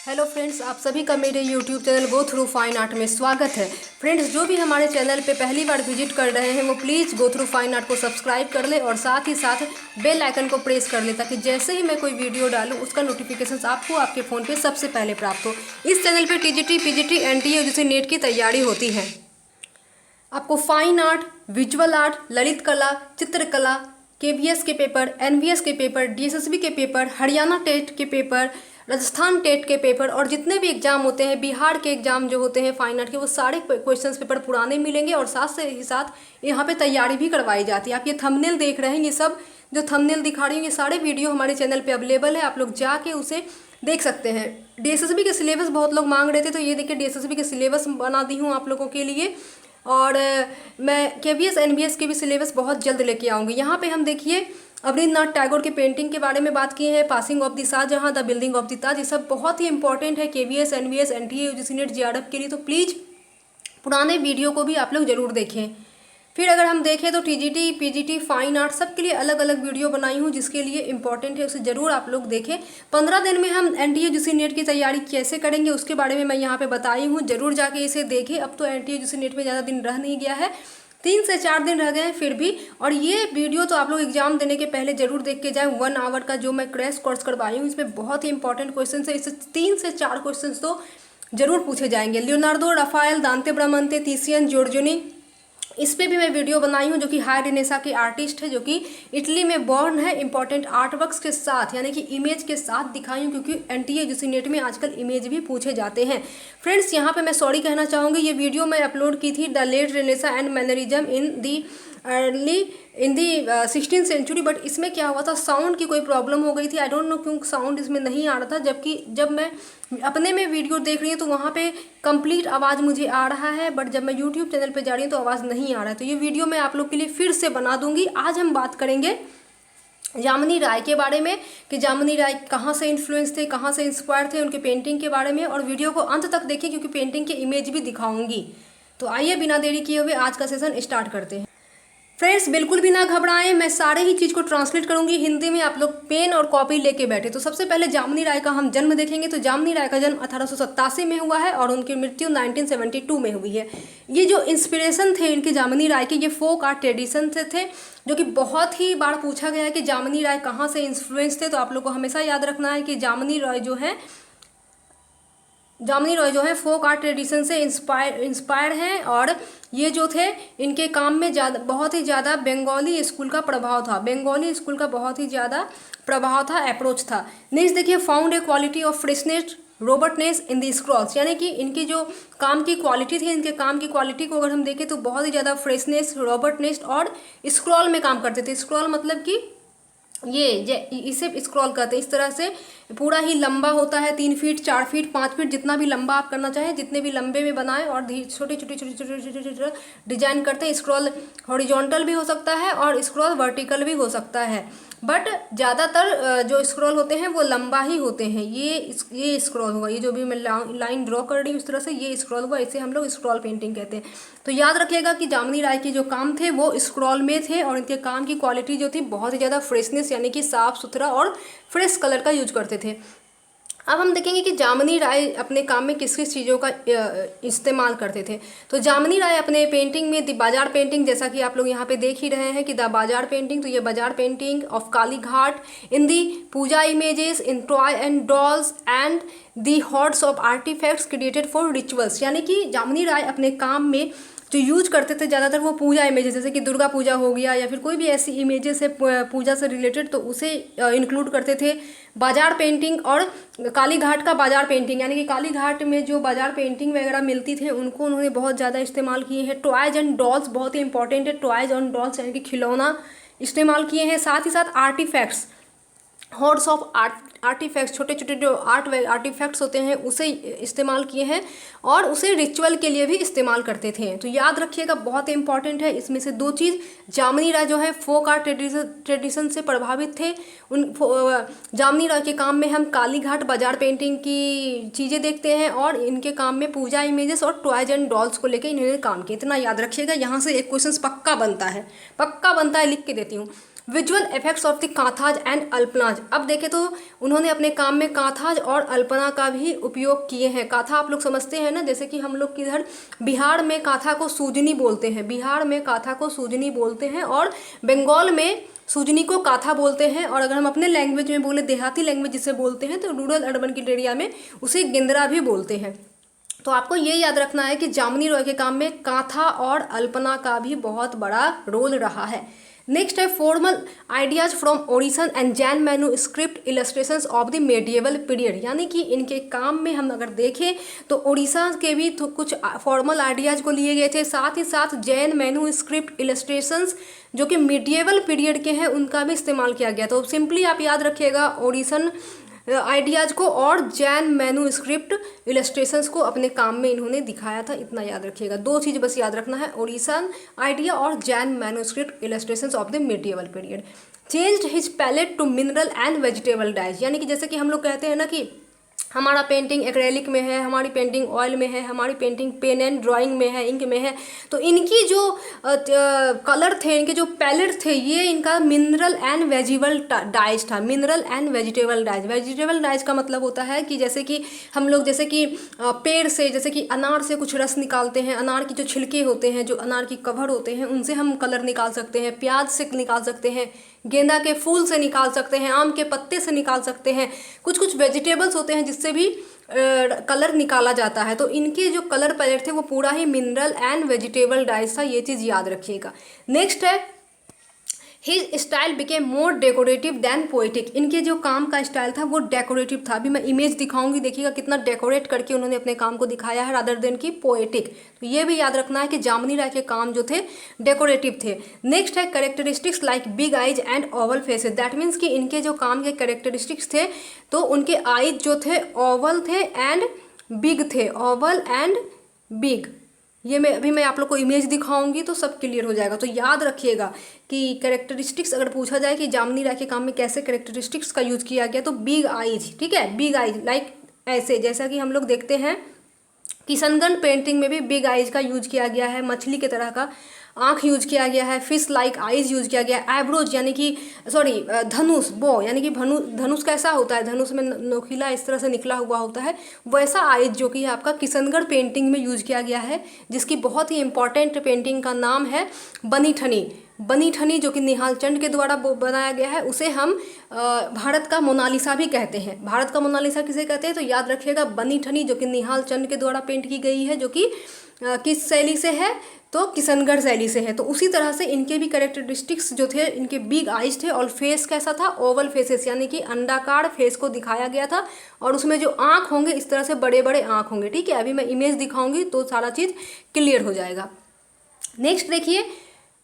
Hello friends, आप सभी का मेरे YouTube channel go through fine art में स्वागत है। फ्रेंड्स, जो भी हमारे चैनल पे पहली बार विजिट कर रहे हैं वो please go through fine art को सब्सक्राइब कर ले और साथ ही साथ बेल आइकन को प्रेस कर ले ताकि जैसे ही मैं कोई वीडियो डालूं उसका नोटिफिकेशन आपको आपके फ़ोन पे सबसे पहले प्राप्त हो। इस चैनल पे टीजीटी, पीजीटी, एनटीए जैसे नेट की तैयारी होती है। आपको fine art, visual art, Lalit कला, चित्रकला, केवीएस के पेपर, एनवीएस के पेपर, डीएसएसबी के पेपर, हरियाणा टेट के पेपर, राजस्थान टेट के पेपर और जितने भी एग्जाम होते हैं, बिहार के एग्जाम जो होते हैं फाइन आर्ट के, वो सारे क्वेश्चंस पेपर पुराने मिलेंगे और साथ से ही साथ यहाँ पे तैयारी भी करवाई जाती है। आप ये थंबनेल देख रहे हैं, ये सब जो थंबनेल दिखा रही हूँ ये सारे वीडियो हमारे चैनल पे अवेलेबल है, आप लोग जाके उसे देख सकते हैं। डीएसएसबी के सिलेबस बहुत लोग मांग रहे थे, तो ये देखिए डीएसएसबी के सिलेबस बना दी हूँ आप लोगों के लिए। और मैं केवीएस एनवीएस के भी सिलेबस बहुत जल्द लेके आऊँगी। यहाँ पे हम देखिए अवनींद्रनाथ टैगोर की पेंटिंग के बारे में बात की है, passing of the Shahjahan, the building of the Taj, ये सब बहुत ही इंपॉर्टेंट है KVS NVS NTA UGC NET JRF के लिए। तो प्लीज़ पुराने वीडियो को भी आप लोग ज़रूर देखें। फिर अगर हम देखें तो टीजीटी, पीजीटी, फाइन आर्ट सब के लिए अलग अलग वीडियो बनाई हूँ जिसके लिए इंपॉर्टेंट है, उसे ज़रूर आप लोग देखें। 15 दिन में हम एनटीए यूजीसी नेट की तैयारी कैसे करेंगे उसके बारे में मैं यहाँ पे बताई हूँ, ज़रूर जाके इसे देखें। अब तो एनटीए यूजीसी नेट में ज़्यादा दिन रह नहीं गया है, 3 से 4 दिन रह गए हैं फिर भी। और ये वीडियो तो आप लोग एग्जाम देने के पहले जरूर देख के जाएं। 1 आवर का जो मैं क्रैश कोर्स करवाई हूँ इसमें बहुत ही इंपॉर्टेंट क्वेश्चन है, इससे 3 से 4 क्वेश्चन तो जरूर पूछे जाएंगे। लियोनार्डो, राफाएल, दांते ब्रामंते, तिसियन, जॉर्जिनी, इस पर भी मैं वीडियो बनाई हूँ, जो कि हाई रेनेसा के आर्टिस्ट है, जो कि इटली में बॉर्न है। इंपॉर्टेंट आर्ट वर्क्स के साथ यानी कि इमेज के साथ दिखाई हूँ, क्योंकि एनटीए यूजीसी नेट में आजकल इमेज भी पूछे जाते हैं। फ्रेंड्स, यहाँ पे मैं सॉरी कहना चाहूँगी, ये वीडियो मैं अपलोड की थी the late renaissance and mannerism in the early in the 16th century, but इसमें क्या हुआ था, साउंड की कोई प्रॉब्लम हो गई थी। आई डोंट नो क्यों साउंड इसमें नहीं आ रहा था, जबकि जब मैं अपने में वीडियो देख रही हूँ तो वहाँ पे कंप्लीट आवाज़ मुझे आ रहा है, बट जब मैं यूट्यूब चैनल पे जा रही हूँ तो आवाज़ नहीं आ रहा है। तो ये वीडियो मैं आप लोग के लिए फिर से बना दूंगी। आज हम बात करेंगे जामिनी राय के बारे में कि जामिनी राय कहाँ से इन्फ्लुएंस थे, कहाँ से इंस्पायर थे, उनके पेंटिंग के बारे में। और वीडियो को अंत तक देखिए क्योंकि पेंटिंग के इमेज भी दिखाऊंगी। तो आइए बिना देरी किए हुए आज का सेशन स्टार्ट करते हैं। फ्रेंड्स, बिल्कुल भी ना घबराएं, मैं सारे ही चीज़ को ट्रांसलेट करूंगी हिंदी में, आप लोग पेन और कॉपी लेके बैठे। तो सबसे पहले जामिनी राय का हम जन्म देखेंगे। तो जामिनी राय का जन्म 1887 में हुआ है और उनकी मृत्यु 1972 में हुई है। ये जो इंस्पिरेशन थे इनके जामिनी राय के, ये फोक आर्ट ट्रेडिशन से थे, जो कि बहुत ही बार पूछा गया है कि जामिनी राय कहाँ से इन्फ्लुएंस थे। तो आप लोग को हमेशा याद रखना है कि जामिनी राय जो है फोक आर्ट ट्रेडिशन से इंस्पायर हैं। और ये जो थे इनके काम में बहुत ही ज़्यादा बंगाली स्कूल का प्रभाव था, बंगाली स्कूल का बहुत ही ज़्यादा प्रभाव था, अप्रोच था। नेक्स्ट देखिए, found a quality of freshness robustness in the scrolls, यानी कि इनकी जो काम की क्वालिटी थी, इनके काम की क्वालिटी को अगर हम देखें तो बहुत ही ज़्यादा फ्रेशनेस, रॉबर्टनेस और स्क्रॉल में काम करते थे। स्क्रॉल मतलब कि इसे स्क्रॉल करते हैं, इस तरह से पूरा ही लंबा होता है, 3 फीट, 4 फीट, 5 फीट, जितना भी लंबा आप करना चाहें, जितने भी लंबे में बनाएं। और छोटे छोटे डिजाइन करते हैं। स्क्रॉल हॉरिजॉन्टल भी हो सकता है और स्क्रॉल वर्टिकल भी हो सकता है, बट ज़्यादातर जो स्क्रॉल होते हैं वो लंबा ही होते हैं। ये स्क्रॉल होगा, ये जो भी मैं लाइन ड्रॉ कर रही हूँ इस तरह से, ये स्क्रॉल होगा, इसे हम लोग स्क्रॉल पेंटिंग कहते हैं। तो याद रखिएगा कि जामिनी राय के जो काम थे वो स्क्रॉल में थे और इनके काम की क्वालिटी जो थी बहुत ही ज़्यादा फ्रेशनेस यानी कि साफ़ सुथरा और फ्रेश कलर का यूज करते थे। अब हम देखेंगे कि जामिनी राय अपने काम में किस किस चीज़ों का इस्तेमाल करते थे। तो जामिनी राय अपने पेंटिंग में द बाजार पेंटिंग, जैसा कि आप लोग यहाँ पे देख ही रहे हैं कि द बाजार पेंटिंग, तो ये बाजार painting of Kalighat, in the puja images, in toy and dolls and the hoards of artifacts created for rituals, यानी कि जामिनी राय अपने काम में जो यूज करते थे ज़्यादातर वो पूजा इमेजेस, जैसे कि दुर्गा पूजा हो गया या फिर कोई भी ऐसी इमेजेस है पूजा से रिलेटेड, तो उसे इंक्लूड करते थे। बाजार पेंटिंग और काली घाट का बाजार पेंटिंग, यानी कि काली घाट में जो बाजार पेंटिंग वगैरह मिलती थे उनको उन्होंने बहुत ज़्यादा इस्तेमाल किए हैं। टॉयज एंड डॉल्स बहुत ही इंपॉर्टेंट है, टॉयज एंड डॉल्स यानी कि खिलौना इस्तेमाल किए हैं। साथ ही साथ आर्टिफैक्ट्स, हॉर्ड्स ऑफ आर्टिफैक्ट्स, छोटे छोटे जो आर्टिफैक्ट्स होते हैं उसे इस्तेमाल किए हैं और उसे रिचुअल के लिए भी इस्तेमाल करते थे। तो याद रखिएगा, बहुत इंपॉर्टेंट है। इसमें से 2 चीज़, जामिनी राय जो है फोक आर्ट ट्रेडिशन से प्रभावित थे। जामिनी राय के काम में हम काली घाट बाजार पेंटिंग की चीज़ें देखते हैं और इनके काम में पूजा इमेजेस और टॉयज एंड डॉल्स को लेकर इन्होंने काम किया। इतना याद रखिएगा, यहाँ से एक क्वेश्चन पक्का बनता है, लिख के देती हूँ। Visual effects of the kanthas and alpanas. अब देखें तो उन्होंने अपने काम में कांथाज और अल्पना का भी उपयोग किए हैं। कांथा आप लोग समझते हैं ना, जैसे कि हम लोग किधर बिहार में कांथा को सूजनी बोलते हैं, बिहार में कांथा को सूजनी बोलते हैं और बंगाल में सूजनी को काथा बोलते हैं। और अगर हम अपने लैंग्वेज में बोले, देहाती लैंग्वेज जिसे बोलते हैं, तो रूरल अर्बन की एरिया में उसे गेंदरा भी बोलते हैं। तो आपको ये याद रखना है कि जामुनी रॉय के काम में काथा और अल्पना का भी बहुत बड़ा रोल रहा है। नेक्स्ट है formal ideas from Orissan and Jain manuscript illustrations of the medieval period, यानी कि इनके काम में हम अगर देखें तो ओडिशा के भी तो कुछ फॉर्मल आइडियाज को लिए गए थे, साथ ही साथ जैन मैन्युस्क्रिप्ट इलस्ट्रेशंस जो कि मीडिएवल पीरियड के हैं उनका भी इस्तेमाल किया गया। तो सिंपली आप याद रखिएगा ओडिसन आइडियाज़ को और जैन मैन्युस्क्रिप्ट इलस्ट्रेशंस को अपने काम में इन्होंने दिखाया था, इतना याद रखिएगा। दो चीज़ बस याद रखना है, ओडिसन आइडिया और Jain manuscript illustrations of the medieval period. Changed his palette to mineral and vegetable dyes, यानी कि जैसे कि हम लोग कहते हैं ना कि हमारा पेंटिंग एक्रेलिक में है, हमारी पेंटिंग ऑयल में है, हमारी पेंटिंग पेन एंड ड्राइंग में है, इंक में है, तो इनकी जो कलर थे, इनके जो पैलेट थे, ये इनका मिनरल एंड वेजिटेबल डाइज था। Mineral and vegetable dyes, vegetable dyes का मतलब होता है कि जैसे कि हम लोग जैसे कि पेड़ से, जैसे कि अनार से कुछ रस निकालते हैं, अनार की जो छिलके होते हैं, जो अनार की कवर होते हैं, उनसे हम कलर निकाल सकते हैं, प्याज से निकाल सकते हैं, गेंदा के फूल से निकाल सकते हैं, आम के पत्ते से निकाल सकते हैं, कुछ कुछ वेजिटेबल्स होते हैं जिससे भी कलर निकाला जाता है। तो इनके जो कलर पैलेट थे वो पूरा ही मिनरल एंड वेजिटेबल डाइज था, ये चीज़ याद रखिएगा। नेक्स्ट है his style became more decorative than poetic, इनके जो काम का स्टाइल था वो डेकोरेटिव था। अभी मैं इमेज दिखाऊंगी, देखिएगा कितना डेकोरेट करके उन्होंने अपने काम को दिखाया है रादर देन की पोएटिक। तो ये भी याद रखना है कि जामुनी राय के काम जो थे डेकोरेटिव थे। नेक्स्ट है characteristics like big eyes and Oval faces, that means कि इनके जो काम के कैरेक्टरिस्टिक्स थे तो उनके आइज जो थे ओवल थे एंड बिग थे, ओवल एंड बिग। ये मैं आप लोग को इमेज दिखाऊंगी तो सब क्लियर हो जाएगा। तो याद रखिएगा कि कैरेक्टरिस्टिक्स अगर पूछा जाए कि जामुनी राय के काम में कैसे कैरेक्टरिस्टिक्स का यूज़ किया गया, तो बिग आइज, ठीक है, बिग आइज लाइक ऐसे, जैसा कि हम लोग देखते हैं किशनगढ़ पेंटिंग में भी बिग आइज का यूज किया गया है, मछली के तरह का आँख यूज किया गया है, फिश लाइक आइज यूज किया गया है, एब्रोज यानी कि धनुष, बो यानी कि धनुष कैसा होता है, धनुष में नोकीला इस तरह से निकला हुआ होता है, वैसा आइज जो कि आपका किशनगढ़ पेंटिंग में यूज किया गया है, जिसकी बहुत ही इंपॉर्टेंट पेंटिंग का नाम है बनी ठनी। बनी ठनी जो कि निहाल चंद के द्वारा बनाया गया है, उसे हम भारत का मोनालिसा भी कहते हैं। भारत का मोनालिसा किसे कहते हैं, तो याद रखिएगा बनी ठनी जो कि निहाल चंद के द्वारा पेंट की गई है, जो कि किस शैली से है, तो किशनगढ़ शैली से है। तो उसी तरह से इनके भी कैरेक्टरिस्टिक्स जो थे, इनके बिग आइज थे और फेस कैसा था, ओवल फेसेस, यानी कि अंडाकार फेस को दिखाया गया था और उसमें जो आँख होंगे इस तरह से बड़े बड़े आँख होंगे, ठीक है। अभी मैं इमेज दिखाऊंगी तो सारा चीज़ क्लियर हो जाएगा। नेक्स्ट देखिए,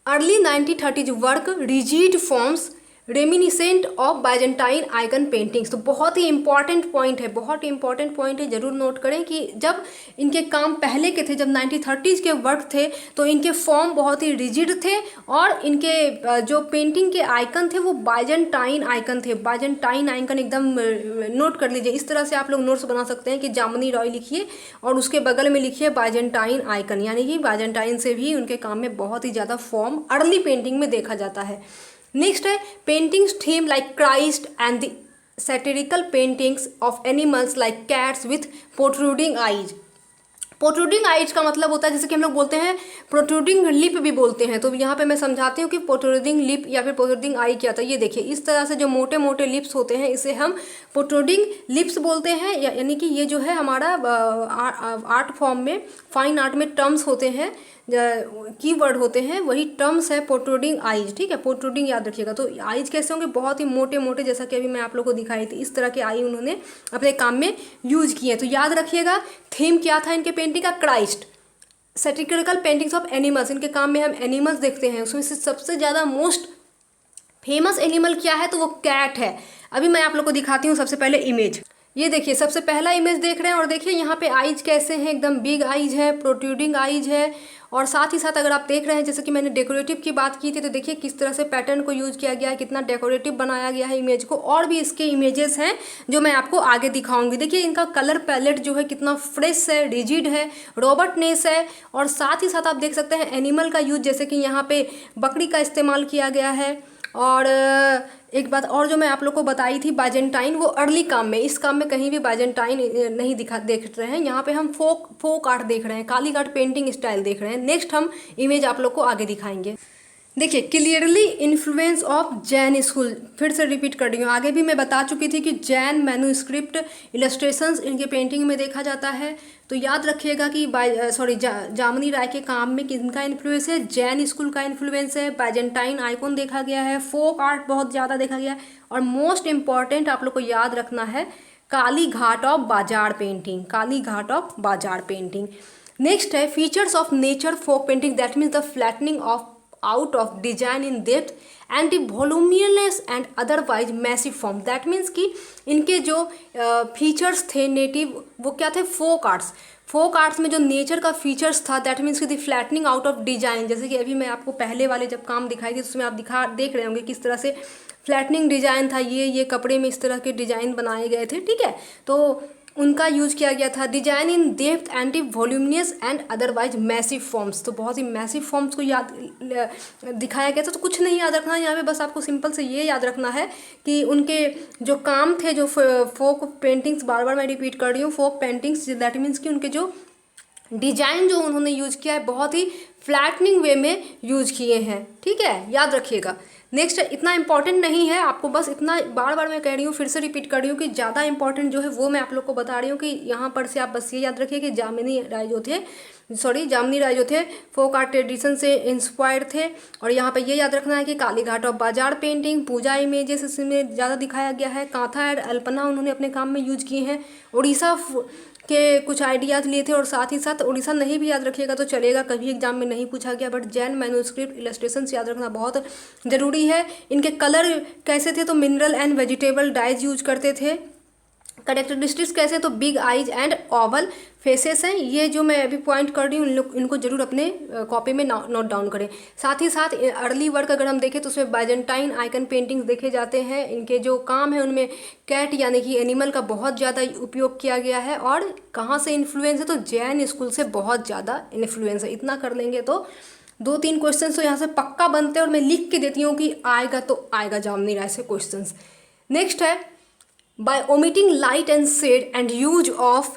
early 1930s work rigid forms reminiscent of Byzantine icon paintings. तो बहुत ही इंपॉर्टेंट पॉइंट है, बहुत ही इंपॉर्टेंट पॉइंट है, जरूर नोट करें कि जब इनके काम पहले के थे, जब 1930s के वर्क थे, तो इनके फॉर्म बहुत ही रिजिड थे और इनके जो पेंटिंग के आइकन थे वो बाइजेंटाइन आइकन थे। बाइजेंटाइन आइकन एकदम नोट कर लीजिए, इस तरह से आप लोग नोट्स बना सकते हैं कि जामुनी रॉय लिखिए और उसके बगल में लिखिए बाइजेंटाइन आइकन, यानी कि बाइजेंटाइन से भी उनके काम में बहुत ही ज़्यादा फॉर्म अर्ली पेंटिंग में देखा जाता है। नेक्स्ट है paintings theme like Christ and the satirical paintings of animals like cats with protruding eyes. Protruding eyes का मतलब होता है, जैसे कि हम लोग बोलते हैं प्रोट्रूडिंग लिप भी बोलते हैं, तो यहाँ पे मैं समझाती हूँ कि प्रोट्रूडिंग लिप या फिर प्रोट्रूडिंग आई क्या था। ये देखिए, इस तरह से जो मोटे मोटे लिप्स होते हैं इसे हम प्रोट्रूडिंग लिप्स बोलते हैं, यानी कि ये जो है हमारा आर्ट फॉर्म में, फाइन आर्ट में टर्म्स होते हैं, कीवर्ड होते हैं, वही टर्म्स है प्रोट्रूडिंग आइज, ठीक है। प्रोट्रूडिंग याद रखिएगा। तो आइज कैसे होंगे, बहुत ही मोटे मोटे, जैसा कि अभी मैं आप लोगों को दिखाई थी, इस तरह के आई उन्होंने अपने काम में यूज किए। तो याद रखिएगा थीम क्या था इनके पेंटिंग का, क्राइस्ट। सैटिरिकल पेंटिंग्स ऑफ एनिमल्स, इनके काम में हम एनिमल्स देखते हैं, उसमें से सबसे ज़्यादा मोस्ट फेमस एनिमल क्या है, तो वो कैट है। अभी मैं आप लोग को दिखाती हूँ सबसे पहले इमेज। ये देखिए, सबसे पहला इमेज देख रहे हैं और देखिए यहाँ पे आइज कैसे हैं, एकदम बिग आइज है, प्रोट्रूडिंग आइज है। और साथ ही साथ अगर आप देख रहे हैं, जैसे कि मैंने डेकोरेटिव की बात की थी, तो देखिए किस तरह से पैटर्न को यूज किया गया है, कितना डेकोरेटिव बनाया गया है इमेज को। और भी इसके इमेजेस हैं जो मैं आपको आगे दिखाऊंगी। देखिए इनका कलर पैलेट जो है कितना फ्रेश है, रिजिड है, रॉबर्टनेस है। और साथ ही साथ आप देख सकते हैं एनिमल का यूज, जैसे कि यहाँ पे बकरी का इस्तेमाल किया गया है, और एक बात और जो मैं आप लोग को बताई थी, बाजेंटाइन, वो अर्ली काम में, इस काम में कहीं भी बाजेंटाइन नहीं देख रहे हैं। यहाँ पे हम फोक आर्ट देख रहे हैं, कालीघाट पेंटिंग स्टाइल देख रहे हैं। नेक्स्ट हम इमेज आप लोग को आगे दिखाएंगे। देखिए, clearly influence of Jain school, फिर से रिपीट कर रही हूँ, आगे भी मैं बता चुकी थी कि जैन मैन्युस्क्रिप्ट इलस्ट्रेशंस इनके पेंटिंग में देखा जाता है। तो याद रखिएगा कि जामनी राय के काम में किनका इन्फ्लुएंस है, जैन स्कूल का इन्फ्लुएंस है, बाजेंटाइन आइकॉन देखा गया है, फोक आर्ट बहुत ज़्यादा देखा गया है, और मोस्ट इम्पॉर्टेंट आप लोग को याद रखना है Kalighat of bazaar painting, Kalighat of bazaar painting. Next है features of nature folk painting, that means the flattening of out of design in depth and the voluminous and otherwise massive form, that means कि इनके जो features थे native, वो क्या थे, folk arts में जो नेचर का फीचर्स था, दैट मीन्स कि the flattening out of design, जैसे कि अभी मैं आपको पहले वाले जब काम दिखाई थी उसमें आप देख रहे होंगे किस तरह से फ्लैटनिंग डिजाइन था, ये कपड़े में इस तरह के डिजाइन बनाए गए थे, ठीक है, तो उनका यूज किया गया था। Design in depth anti voluminous and otherwise massive forms, तो बहुत ही मैसिव फॉर्म्स को याद दिखाया गया था। तो कुछ नहीं याद रखना है यहाँ पे, बस आपको सिंपल से ये याद रखना है कि उनके जो काम थे, जो फोक पेंटिंग्स, बार बार मैं रिपीट कर रही हूँ, फोक पेंटिंग्स, दैट मीन्स कि उनके जो डिजाइन जो उन्होंने यूज किया है बहुत ही फ्लैटनिंग वे में यूज किए हैं, ठीक है, याद रखिएगा। नेक्स्ट, इतना इंपॉर्टेंट नहीं है, आपको बस इतना बार बार मैं कह रही हूँ, फिर से रिपीट कर रही हूँ कि ज़्यादा इंपॉर्टेंट जो है वो मैं आप लोग को बता रही हूँ कि यहाँ पर से आप बस ये याद रखिए कि जामनी राय जो थे फोक आर्ट ट्रेडिशन से इंस्पायर्ड थे। और यहाँ पे ये याद रखना है कि Kalighat of bazaar painting, Puja images इसमें ज़्यादा दिखाया गया है, कांथा एंड अल्पना उन्होंने अपने काम में यूज किए हैं, उड़ीसा के कुछ आइडियाज़ लिए थे, और साथ ही साथ उड़ीसा नहीं भी याद रखिएगा तो चलेगा, कभी एग्जाम में नहीं पूछा गया, बट जैन मैन्युस्क्रिप्ट इलस्ट्रेशंस याद रखना बहुत ज़रूरी है। इनके कलर कैसे थे, तो mineral and vegetable dies use करते थे। करेक्टरिस्टिक्स कैसे, तो big eyes and Oval faces हैं। ये जो मैं अभी पॉइंट कर रही हूँ इनको जरूर अपने कॉपी में नोट डाउन करें। साथ ही साथ अर्ली वर्क अगर हम देखें तो उसमें बाइजेंटाइन आइकन पेंटिंग्स देखे जाते हैं। इनके जो काम है उनमें कैट यानी कि एनिमल का बहुत ज़्यादा उपयोग किया गया है। और कहाँ से इन्फ्लुएंस है, तो जैन स्कूल से बहुत ज़्यादा इन्फ्लुएंस है। इतना कर लेंगे तो 2-3 क्वेश्चन तो यहाँ से पक्का बनते हैं, और मैं लिख के देती हूँ कि आएगा तो आएगा जामनी राय से क्वेश्चन। नेक्स्ट है by omitting light and shade and use of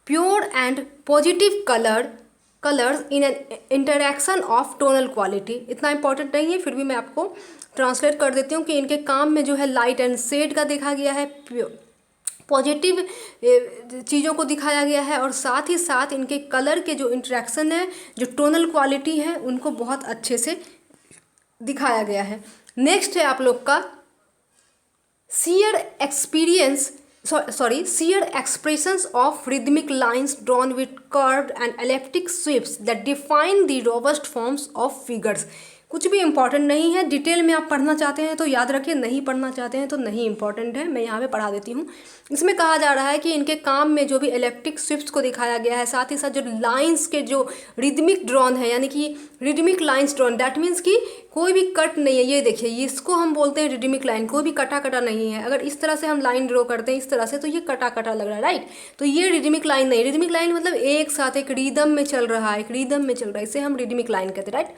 pure and positive colors in an interaction of tonal quality। इतना इंपॉर्टेंट नहीं है, फिर भी मैं आपको ट्रांसलेट कर देती हूँ कि इनके काम में जो है लाइट एंड शेड का देखा गया है, पॉजिटिव चीज़ों को दिखाया गया है, और साथ ही साथ इनके कलर के जो इंटरेक्शन है, जो टोनल क्वालिटी है, उनको बहुत अच्छे से दिखाया गया है। नेक्स्ट है आप लोग का sheer expressions of rhythmic lines drawn with curved and elliptic sweeps that define the robust forms of figures। कुछ भी इंपॉर्टेंट नहीं है, डिटेल में आप पढ़ना चाहते हैं तो याद रखिए, नहीं पढ़ना चाहते हैं तो नहीं इंपॉर्टेंट है, मैं यहाँ पे पढ़ा देती हूँ। इसमें कहा जा रहा है कि इनके काम में जो भी इलेक्ट्रिक स्विफ्ट को दिखाया गया है, साथ ही साथ जो लाइंस के जो रिदमिक ड्रॉन है, यानी कि rhythmic lines drawn, that means कि कोई भी कट नहीं है। ये देखिए, इसको हम बोलते हैं रिदमिक लाइन, कोई भी कटा कटा नहीं है। अगर इस तरह से हम लाइन ड्रॉ करते हैं इस तरह से, तो ये कटा कटा लग रहा है, राइट। तो ये रिदमिक लाइन नहीं, रिदमिक लाइन मतलब एक साथ एक रिदम में चल रहा है, इसे हम रिदमिक लाइन कहते हैं, right.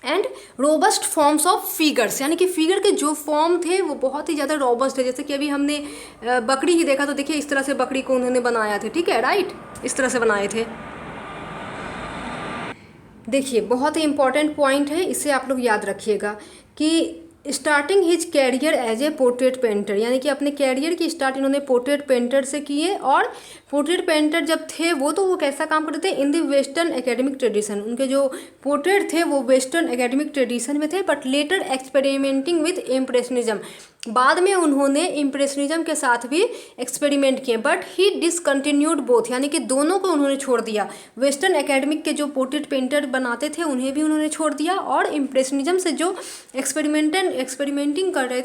And robust forms of figures, यानी कि फिगर के जो फॉर्म थे वो बहुत ही ज़्यादा रोबस्ट है। जैसे कि अभी हमने बकरी ही देखा, तो देखिए इस तरह से बकरी को उन्होंने बनाया थे, ठीक है, राइट, इस तरह से बनाए थे। देखिए, बहुत ही इंपॉर्टेंट पॉइंट है, इसे आप लोग याद रखिएगा कि starting his career as a portrait painter, यानी कि अपने कैरियर की स्टार्ट इन्होंने पोर्ट्रेट पेंटर से किए। और पोर्ट्रेट पेंटर जब थे वो कैसा काम करते थे, in the western academic tradition. उनके जो पोर्ट्रेट थे वो वेस्टर्न एकेडमिक ट्रेडिशन में थे, but later experimenting with impressionism, बाद में उन्होंने इम्प्रेशनिज्म के साथ भी एक्सपेरिमेंट किए, बट ही डिसकंटिन्यूड बोथ, यानी कि दोनों को उन्होंने छोड़ दिया। वेस्टर्न एकेडमिक के जो पोर्ट्रेट पेंटर बनाते थे उन्हें भी उन्होंने छोड़ दिया, और इम्प्रेशनिज्म से जो एक्सपेरिमेंट कर रहे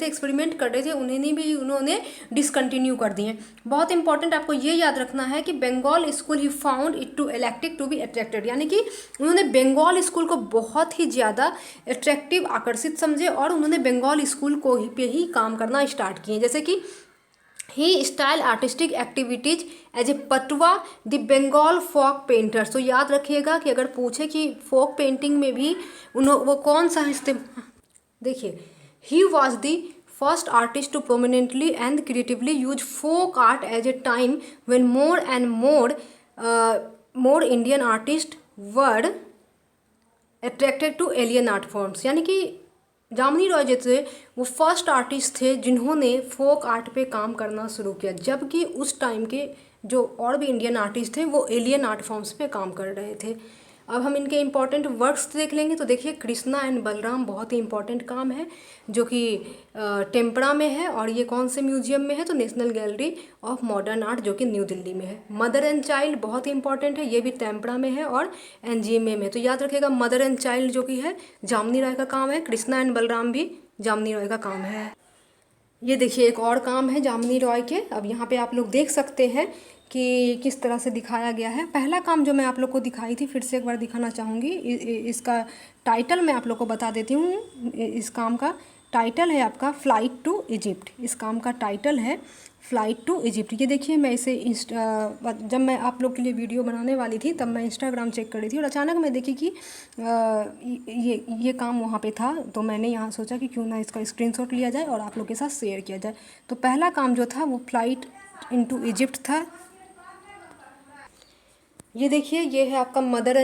थे उन्हें भी उन्होंने डिसकंटिन्यू कर दिए। बहुत इंपॉर्टेंट आपको ये याद रखना है कि Bengal school he found it too elective to be attracted, यानी कि उन्होंने बंगाल स्कूल को बहुत ही ज़्यादा अट्रैक्टिव, आकर्षित समझे, और उन्होंने बंगाल स्कूल को पे ही काम करना स्टार्ट किए। जैसे कि ही style artistic activities as a patwa the Bengal folk painters. तो याद रखिएगा कि अगर पूछे कि फोक पेंटिंग में भी वो कौन सा देखिए he was the first artist to prominently and creatively use folk art as a time when more and more Indian artists were attracted to alien art forms. यानी कि जामिनी रॉय जो थे वो फर्स्ट आर्टिस्ट थे जिन्होंने फोक आर्ट पे काम करना शुरू किया, जबकि उस टाइम के जो और भी इंडियन आर्टिस्ट थे वो एलियन आर्ट फॉर्म्स पे काम कर रहे थे। अब हम इनके इम्पॉर्टेंट वर्क्स देख लेंगे। तो देखिए, कृष्णा एंड बलराम बहुत ही इंपॉर्टेंट काम है जो कि टेम्परा में है, और ये कौन से म्यूजियम में है, तो national gallery of modern art जो कि न्यू दिल्ली में है। मदर एंड चाइल्ड बहुत ही इंपॉर्टेंट है, ये भी टेम्परा में है और एनजीएमए में। तो याद रखिएगा, मदर एंड चाइल्ड जो कि है जामिनी राय का काम है, कृष्णा एंड बलराम भी जामिनी राय का काम है। ये देखिए एक और काम है जामिनी रॉय के। अब यहाँ पे आप लोग देख सकते हैं कि किस तरह से दिखाया गया है। पहला काम जो मैं आप लोग को दिखाई थी, फिर से एक बार दिखाना चाहूँगी। इसका टाइटल मैं आप लोग को बता देती हूँ। इस काम का टाइटल है आपका फ्लाइट टू इजिप्ट। इस काम का टाइटल है फ्लाइट टू इजिप्ट। ये देखिए, मैं इसे जब मैं आप लोग के लिए वीडियो बनाने वाली थी तब मैं इंस्टाग्राम चेक कर रही थी और अचानक मैं देखी कि ये काम वहाँ पे था। तो मैंने यहाँ सोचा कि क्यों ना इसका स्क्रीनशॉट लिया जाए और आप लोग के साथ शेयर किया जाए। तो पहला काम जो था वो फ्लाइट इनटू इजिप्ट था। ये देखिए, ये है आपका मर्डर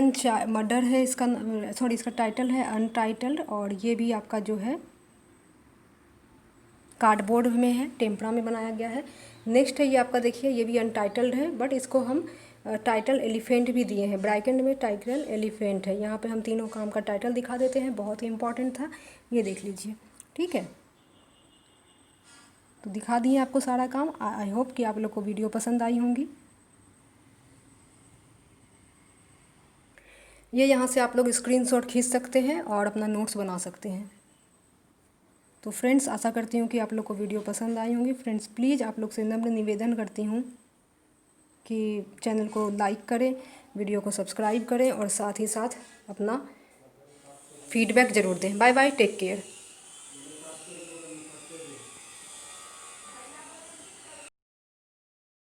है इसका, सॉरी इसका टाइटल है अनटाइटल्ड, और ये भी आपका जो है कार्डबोर्ड में है, टेम्परा में बनाया गया है। नेक्स्ट है ये आपका, देखिए ये भी अनटाइटल्ड है, बट इसको हम टाइटल एलिफेंट भी दिए हैं। ब्रैकेट में टाइटल एलिफेंट है। यहाँ पे हम तीनों काम का टाइटल दिखा देते हैं, बहुत ही इंपॉर्टेंट था, ये देख लीजिए। ठीक है, तो दिखा दिए आपको सारा काम। आई होप कि आप लोग को वीडियो पसंद आई होंगी। ये यहाँ से आप लोग स्क्रीनशॉट खींच सकते हैं और अपना नोट्स बना सकते हैं। तो फ्रेंड्स, आशा करती हूँ कि आप लोग को वीडियो पसंद आई होंगी। फ्रेंड्स, प्लीज़ आप लोग से नम्र निवेदन करती हूँ कि चैनल को लाइक करें, वीडियो को सब्सक्राइब करें और साथ ही साथ अपना फीडबैक ज़रूर दें। Bye bye, take care.